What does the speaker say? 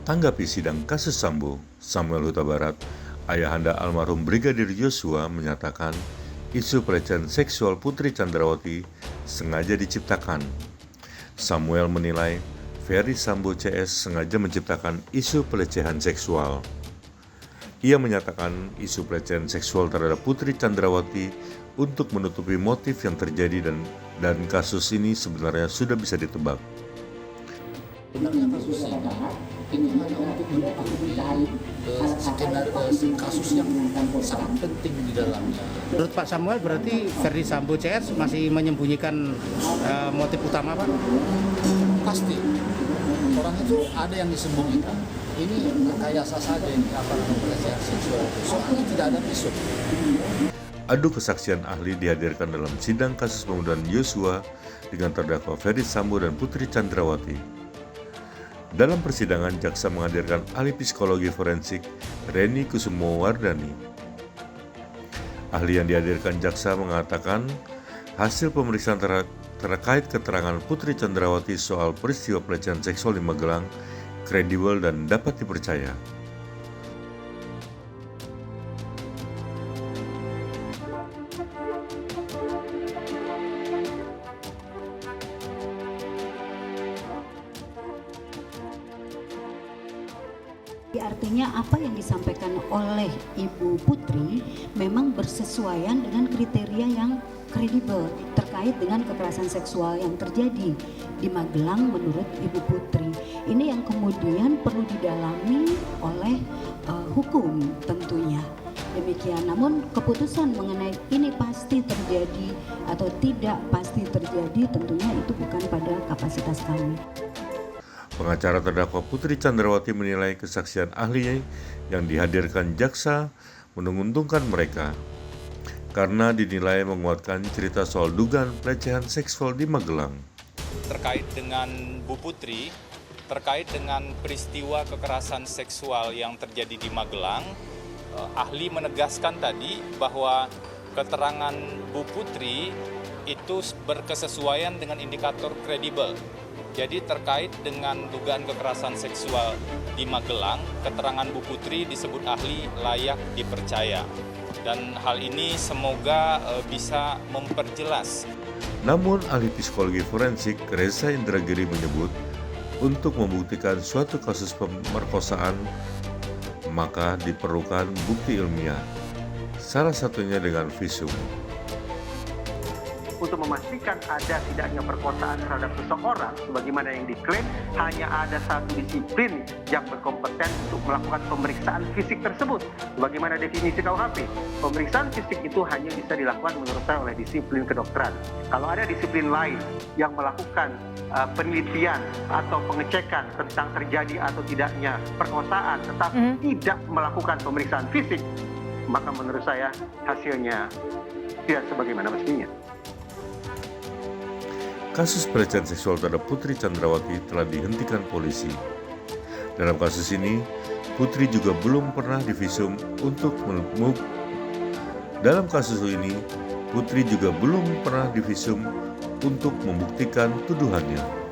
Tanggapi sidang kasus Sambo, Samuel Huta Barat, ayahanda almarhum Brigadir Yosua menyatakan isu pelecehan seksual Putri Chandrawati sengaja diciptakan. Samuel menilai Ferdy Sambo CS sengaja menciptakan isu pelecehan seksual. Ia menyatakan isu pelecehan seksual terhadap Putri Chandrawati untuk menutupi motif yang terjadi dan kasus ini sebenarnya sudah bisa ditebak. Sebenarnya kasus ini hanya untuk menutupi kasus yang sangat penting di dalamnya. Menurut Pak Samuel berarti Ferdy Sambo CS masih menyembunyikan motif utama, Pak? Pasti orang itu ada yang disembunyikan. Ini rekayasa saja ini pelecehan seksual. Soalnya tidak ada visum. Adu kesaksian ahli dihadirkan dalam sidang kasus pembunuhan Yosua dengan terdakwa Ferdy Sambo dan Putri Chandrawati. Dalam persidangan, jaksa menghadirkan ahli psikologi forensik Reni Kusumowardani. Ahli yang dihadirkan jaksa mengatakan hasil pemeriksaan terkait keterangan Putri Chandrawati soal peristiwa pelecehan seksual di Magelang kredibel dan dapat dipercaya. Artinya apa yang disampaikan oleh Ibu Putri memang bersesuaian dengan kriteria yang kredibel terkait dengan kekerasan seksual yang terjadi di Magelang menurut Ibu Putri. Ini yang kemudian perlu didalami oleh hukum tentunya. Demikian, namun keputusan mengenai ini pasti terjadi atau tidak pasti terjadi tentunya itu bukan pada kapasitas kami. Pengacara terdakwa Putri Chandrawati menilai kesaksian ahli yang dihadirkan jaksa menguntungkan mereka karena dinilai menguatkan cerita soal dugaan pelecehan seksual di Magelang. Terkait dengan Bu Putri, terkait dengan peristiwa kekerasan seksual yang terjadi di Magelang, ahli menegaskan tadi bahwa keterangan Bu Putri itu berkesesuaian dengan indikator kredibel. Jadi terkait dengan dugaan kekerasan seksual di Magelang, keterangan Bu Putri disebut ahli layak dipercaya. Dan hal ini semoga bisa memperjelas. Namun ahli psikologi forensik Reza Indragiri menyebut untuk membuktikan suatu kasus pemerkosaan maka diperlukan bukti ilmiah, salah satunya dengan visum. Untuk memastikan ada tidaknya perkosaan terhadap seseorang, sebagaimana yang diklaim, hanya ada satu disiplin yang berkompeten untuk melakukan pemeriksaan fisik tersebut. Sebagaimana definisi KUHP, pemeriksaan fisik itu hanya bisa dilakukan menurut saya oleh disiplin kedokteran. Kalau ada disiplin lain yang melakukan penelitian atau pengecekan tentang terjadi atau tidaknya perkosaan, tetapi tidak melakukan pemeriksaan fisik, maka menurut saya hasilnya tidak sebagaimana mestinya. Kasus pelecehan seksual terhadap Putri Chandrawati telah dihentikan polisi. Dalam kasus ini, Putri juga belum pernah divisum untuk membuktikan tuduhannya.